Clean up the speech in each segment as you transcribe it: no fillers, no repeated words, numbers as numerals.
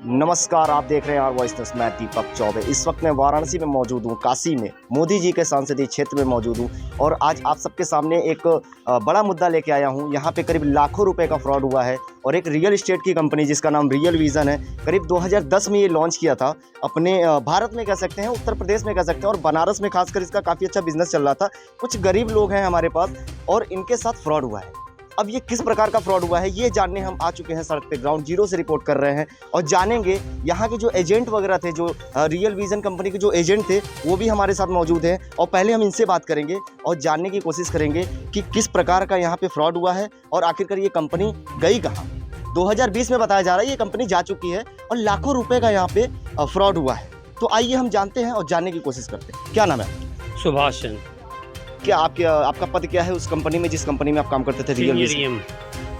नमस्कार, आप देख रहे हैं आर वॉइस न्यूज़। मैं दीपक चौबे इस वक्त मैं वाराणसी में मौजूद हूँ, काशी में मोदी जी के संसदीय क्षेत्र में मौजूद हूँ और आज आप सबके सामने एक बड़ा मुद्दा लेके आया हूँ। यहाँ पे करीब लाखों रुपए का फ्रॉड हुआ है और एक रियल एस्टेट की कंपनी जिसका नाम रियल विजन है, करीब 2010 में ये लॉन्च किया था अपने भारत में कह सकते हैं, उत्तर प्रदेश में कह सकते हैं और बनारस में खासकर इसका काफ़ी अच्छा बिजनेस चल रहा था। कुछ गरीब लोग हैं हमारे पास और इनके साथ फ्रॉड हुआ है। अब ये किस प्रकार का फ्रॉड हुआ है ये जानने हम आ चुके हैं, सड़क पे ग्राउंड जीरो से रिपोर्ट कर रहे हैं और जानेंगे यहाँ के जो एजेंट वगैरह थे, जो रियल विजन कंपनी के जो एजेंट थे वो भी हमारे साथ मौजूद हैं और पहले हम इनसे बात करेंगे और जानने की कोशिश करेंगे कि किस प्रकार का यहाँ पे फ्रॉड हुआ है और आखिरकार ये कंपनी गई कहाँ। 2020 में बताया जा रहा है ये कंपनी जा चुकी है और लाखों रुपये का यहाँ पे फ्रॉड हुआ है। तो आइए हम जानते हैं और जानने की कोशिश करते हैं। क्या नाम है? सुभाष चंद्र। क्या आपका पद क्या है उस कंपनी में जिस कंपनी में आप काम करते थे?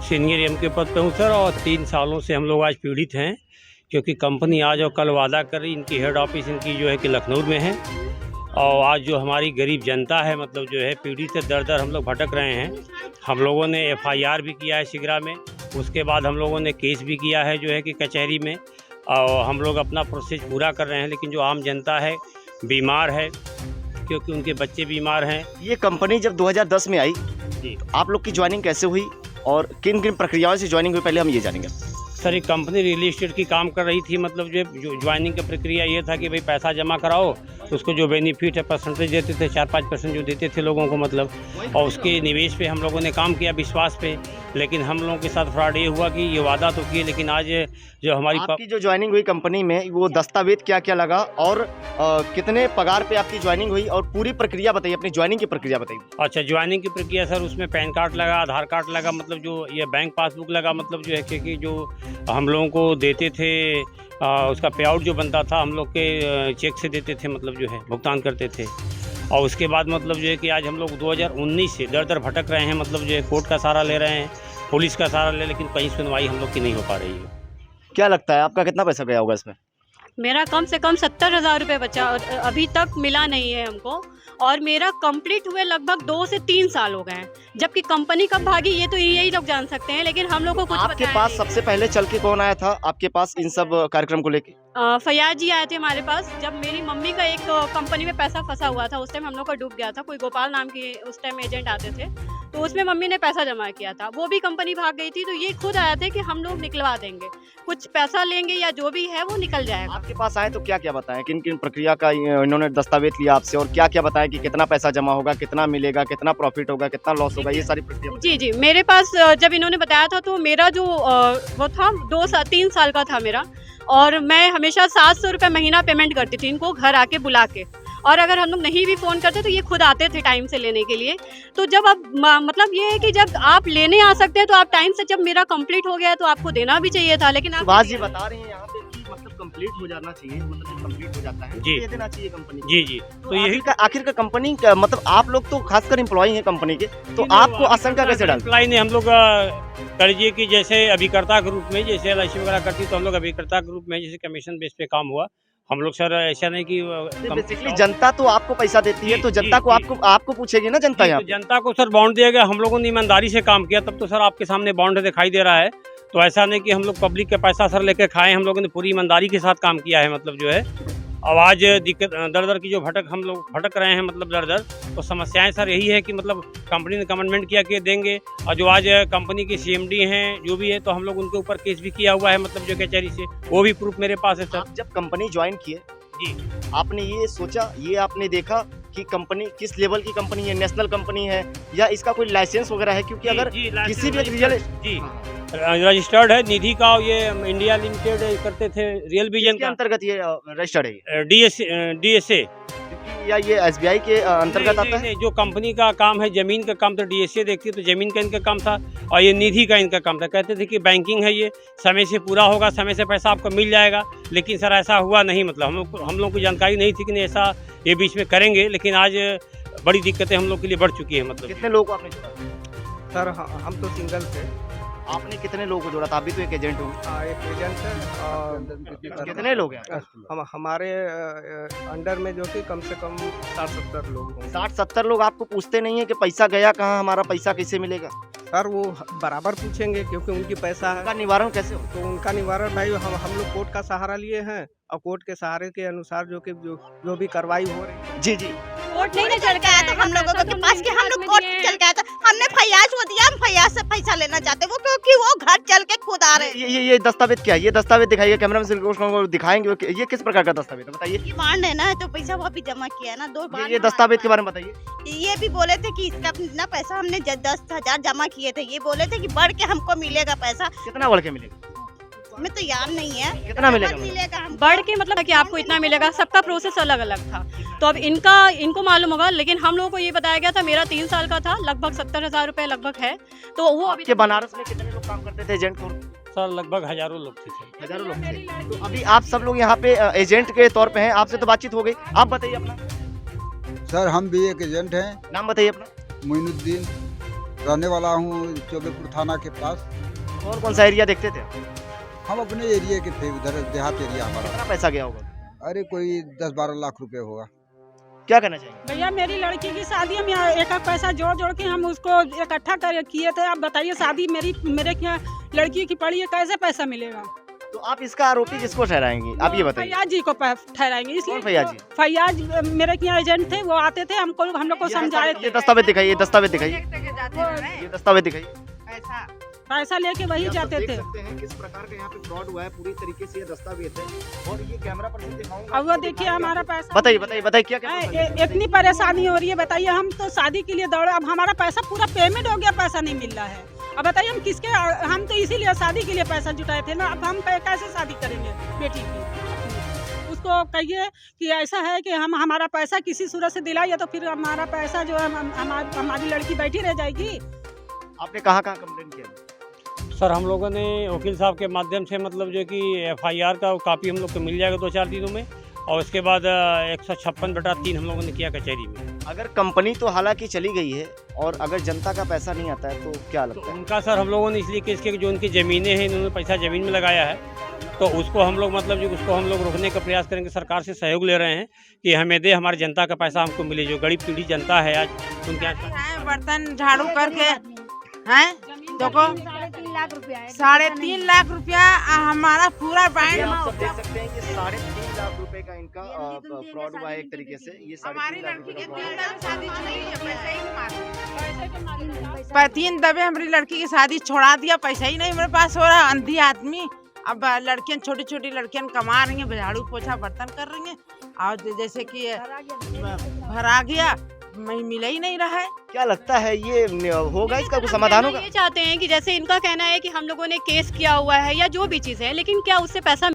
सीनियर एम के पद पे हूँ सर और 3 सालों से हम लोग आज पीड़ित हैं क्योंकि कंपनी आज और कल वादा कर रही, इनकी हेड ऑफिस इनकी जो है कि लखनऊ में है और आज जो हमारी गरीब जनता है मतलब जो है पीड़ित से दर दर हम लोग भटक रहे हैं। हम लोगों ने FIR भी किया है सिगरा में, उसके बाद हम लोगों ने केस भी किया है जो है कि कचहरी में और हम लोग अपना प्रोसेस पूरा कर रहे हैं, लेकिन जो आम जनता है बीमार है क्योंकि उनके बच्चे बीमार हैं। ये कंपनी जब 2010 में आई जी, आप लोग की ज्वाइनिंग कैसे हुई और किन किन प्रक्रियाओं से ज्वाइनिंग हुई, पहले हम ये जानेंगे। सर एक कंपनी रियल एस्टेट की काम कर रही थी, मतलब जो ज्वाइनिंग का प्रक्रिया ये था कि भाई पैसा जमा कराओ तो उसको जो बेनिफिट है परसेंटेज देते थे 4-5% जो देते थे लोगों को मतलब, और उसके निवेश पे हम लोगों ने काम किया विश्वास पे। लेकिन हम लोगों के साथ फ्रॉड ये हुआ कि ये वादा तो किए लेकिन आज जो हमारी आपकी जो ज्वाइनिंग हुई कंपनी में वो दस्तावेज क्या क्या लगा और कितने पगार पे आपकी ज्वाइनिंग हुई और पूरी प्रक्रिया बताइए, अपनी ज्वाइनिंग की प्रक्रिया बताइए। अच्छा, ज्वाइनिंग की प्रक्रिया सर उसमें पैन कार्ड लगा, आधार कार्ड लगा, मतलब जो ये बैंक पासबुक लगा, मतलब जो है कि जो हम लोगों को देते थे उसका पे आउट जो बनता था हम लोग के चेक से देते थे, मतलब जो है भुगतान करते थे। और उसके बाद मतलब जो है कि आज हम लोग 2019 से दर दर भटक रहे हैं, मतलब जो है कोर्ट का सहारा ले रहे हैं, पुलिस का सहारा ले, लेकिन कहीं सुनवाई हम लोग की नहीं हो पा रही है। क्या लगता है आपका कितना पैसा गया होगा इसमें? मेरा कम से कम 70,000 रुपये बचा और अभी तक मिला नहीं है हमको, और मेरा कंप्लीट हुए लगभग 2 से 3 साल हो गए हैं। जबकि कंपनी कब भागी ये तो यही लोग जान सकते हैं, लेकिन हम लोग को कुछ आपके पास सबसे पहले चल के कौन आया था आपके पास इन सब कार्यक्रम को लेके? फयाज जी आए थे हमारे पास जब मेरी मम्मी का एक कंपनी में पैसा फंसा हुआ था। उस टाइम हम लोग का डूब गया था, कोई गोपाल नाम की उस टाइम एजेंट आते थे, तो उसमें मम्मी ने पैसा जमा किया था, वो भी कंपनी भाग गई थी। तो ये खुद आए थे कि हम लोग निकलवा देंगे, कुछ पैसा लेंगे या जो भी है वो निकल जाएगा। आपके पास आए तो क्या क्या बताएं, किन किन प्रक्रिया का इन्होंने दस्तावेज लिया आपसे और क्या क्या बताएं कि कितना पैसा जमा होगा, कितना मिलेगा, कितना प्रॉफिट होगा, कितना लॉस होगा, ये सारी प्रक्रिया? जी, मेरे पास जब इन्होंने बताया था तो मेरा जो वो था 2-3 साल का था मेरा, और मैं हमेशा 700 रुपये महीना पेमेंट करती थी इनको घर आके बुला के, और अगर हम लोग नहीं भी फ़ोन करते तो ये खुद आते थे टाइम से लेने के लिए। तो जब अब मतलब ये है कि जब आप लेने आ सकते हैं तो आप टाइम से, जब मेरा कंप्लीट हो गया तो आपको देना भी चाहिए था, लेकिन आप बात जी बता रही हैं यहाँ पे कि मतलब कंप्लीट हो जाना चाहिए, मतलब जब कंप्लीट हो जाता है जी, दे देना चाहिए कंपनी। जी तो यही आखिर का कंपनी मतलब आप लोग तो खासकर एम्प्लॉई हैं कंपनी के, तो आपको आशंका कैसे डालते? एम्प्लॉय ने हम लोग करिए कि जैसे अभिकर्ता के रूप में, जैसे LIC वगैरह करती तो हम लोग अभिकर्ता के रूप में जैसे कमीशन बेस पे काम हुआ हम लोग। सर ऐसा नहीं कि बेसिकली जनता तो आपको पैसा देती है, तो जनता को आपको पूछेगी ना जनता। यहाँ जनता को सर बॉन्ड दिया गया, हम लोगों ने ईमानदारी से काम किया, तब तो सर आपके सामने बॉन्ड दिखाई दे रहा है। तो ऐसा नहीं कि हम लोग पब्लिक का पैसा सर लेके खाए, हम लोगों ने पूरी ईमानदारी के साथ काम किया है, मतलब जो है। अब आज दिक्कत दर दर की जो हम लोग भटक रहे हैं, मतलब दर दर, तो समस्याएं सर यही है कि मतलब कंपनी ने कमिटमेंट किया कि देंगे, और जो आज कंपनी की CMD हैं जो भी है, तो हम लोग उनके ऊपर केस भी किया हुआ है, मतलब जो कचहरी से, वो भी प्रूफ मेरे पास है सर। आप जब कंपनी ज्वाइन किए जी, आपने ये सोचा, ये आपने देखा कि कंपनी किस लेवल की कंपनी है, नेशनल कंपनी है या इसका कोई लाइसेंस वगैरह है? क्योंकि अगर किसी भी रियल जी रजिस्टर्ड है निधि का, ये इंडिया लिमिटेड करते थे, रियल विजन के अंतर्गत ये रजिस्टर्ड है, DSA या ये SBI के अंतर्गत आता है? जो कंपनी का काम है, जमीन का काम तो DSA देखती है, तो जमीन का इनका काम था और ये निधि का इनका काम था। कहते थे कि बैंकिंग है, ये समय से पूरा होगा, समय से पैसा आपको मिल जाएगा, लेकिन सर ऐसा हुआ नहीं। मतलब हम लोग को जानकारी नहीं थी कि नहीं ऐसा ये बीच में करेंगे, लेकिन आज बड़ी दिक्कतें हम लोग के लिए बढ़ चुकी है। मतलब कितने लोग आपने जोड़ा? सर हम तो सिंगल थे, आपने कितने लोगों को जोड़ा था? आप भी तो एक एजेंट हो। एक एजेंट है और कितने लोग हैं? हमारे अंडर में जो कि कम से कम 60-70 लोग होंगे। 60-70 लोग आपको पूछते नहीं है कि पैसा गया कहाँ, हमारा पैसा कैसे मिलेगा? सर वो बराबर पूछेंगे क्योंकि उनकी पैसा है। उनका निवारण कैसे हो? तो उनका निवारण भाई हम लोग कोर्ट का सहारा लिए हैं और कोर्ट के सहारे के अनुसार जो भी कार्रवाई हो रही है। जी जी, कोर्ट नहीं चल गया तो हम लोगों के पास कि हम लोग कोर्ट चल गया था, हमने फैयाज को दिया, हम फैयाज से पैसा लेना चाहते वो क्योंकि वो घर चल के खुद आ रहे हैं। ये दस्तावेज क्या है? ये दस्तावेज दिखाइए, कैमरा में से दिखाएंगे। ये किस प्रकार का दस्तावेज है बताइए? ये बांड है ना, तो पैसा वो अभी जमा किया है ना, 2 बार। ये दस्तावेज के बारे में बताइए। ये भी बोले थे कि इसका इतना पैसा हमने 10,000 जमा किए थे, ये बोले थे कि बढ़ के हमको मिलेगा पैसा। कितना बढ़ के मिलेगा? हमें तो याद नहीं है कितना मिलेगा? मिलेगा हम बढ़ के मतलब कि आपको इतना मिलेगा, सबका प्रोसेस अलग अलग था। तो अब इनको मालूम होगा, लेकिन हम लोगों को ये बताया गया था, मेरा 3 साल का था, लगभग 70,000 रुपए लगभग है। तो वो अभी आपके बनारस में कितने लोग काम करते थे एजेंट को? सर लगभग हजारों लोग थे सर। हजारों लोग थे। तो अभी आप सब लोग यहाँ पे एजेंट के तौर पे हैं, आपसे तो बातचीत हो गई। आप बताइए अपना सर, हम भी एक एजेंट हैं। नाम बताइए अपना। मोइनुद्दीन, रहने वाला हूँ चौबेपुर थाना के पास। और कौन सा एरिया देखते थे? हम अपने एरिया के थे, उधर देहात एरिया हमारा। कितना पैसा गया होगा? अरे कोई 10-12 लाख रुपए होगा। क्या कहना चाहिए? भैया मेरी लड़की की शादी हम यहाँ एक पैसा जोड़ के हम उसको इकट्ठा कर किए थे। आप बताइए, शादी मेरे यहाँ लड़की की पड़ी है, कैसे पैसा मिलेगा? तो आप इसका आरोपी किसको ठहराएंगे? आप ये बताइए। फैयाज जी को ठहराएंगे, इसलिए कौन फैयाज जी? फैयाज मेरे यहाँ एजेंट थे, वो आते थे, हम लोग को समझाए ये दस्तावेज दिखाइए, ये दस्तावेज दिखाइए, ये दस्तावेज दिखाइए। पैसा लेके वही जाते थे। सकते हैं किस प्रकार का यहाँ पे फ्रॉड हुआ है, पूरी तरीके से ये दस्तावेज है और ये कैमरा पर से दिखाऊंगा। अब वो देखिए हमारा पैसा। बताइए क्या इतनी परेशानी हो रही है, बताइए। हम तो शादी के लिए दौड़े, अब हमारा पैसा पूरा पेमेंट हो गया, पैसा नहीं मिल रहा है। अब बताइए हम तो इसीलिए शादी के लिए पैसा जुटाए थे ना, अब हम कैसे शादी करेंगे बेटी की? उसको कहिए कि ऐसा है कि हमारा पैसा किसी सूरत से दिलाइए, तो फिर हमारा पैसा जो है हमारी लड़की बैठी रह जाएगी। आपने कहाँ कंप्लेन किया? सर हम लोगों ने वकील साहब के माध्यम से मतलब जो कि FIR का कापी हम लोग को मिल जाएगा 2-4 दिनों में, और उसके बाद 156/3 हम लोगों ने किया कचहरी में। अगर कंपनी तो हालांकि चली गई है और अगर जनता का पैसा नहीं आता है तो क्या लगता है? उनका सर हम लोगों ने इसलिए केस किया कि जो उनकी ज़मीनें हैं, इन्होंने पैसा ज़मीन में लगाया है, तो उसको हम लोग मतलब जो उसको हम लोग रोकने का प्रयास करेंगे। सरकार से सहयोग ले रहे हैं कि हमें दे, हमारी जनता का पैसा हमको मिले, जो गरीब पीढ़ी जनता है आज उनके यहाँ। बर्तन झाड़ू करके हैं, देखो 3.5 लाख रुपया हमारा पूरा बैंड। आप सब देख सकते हैं कि 3.5 लाख रुपए का इनका फ्रॉड हुआ है एक तरीके से। ये हमारी 3.5 लाख लड़की रुपए के का 3 fraud है। दफे शादी छुड़ी है, पैसा ही नहीं मारा। 3 दफे हमारी लड़की की शादी छोड़ा दिया, पैसा ही नहीं मेरे पास हो रहा। अंधी आदमी, अब लड़कियां छोटी लड़कियां कमा रही हैं, झाड़ू पोछा बर्तन कर रही हैं, और जैसे कि भरा गया मिला ही नहीं रहा है। क्या लगता है ये होगा, इसका कुछ समाधान होगा? ये चाहते हैं कि जैसे इनका कहना है कि हम लोगों ने केस किया हुआ है या जो भी चीज़ है, लेकिन क्या उससे पैसा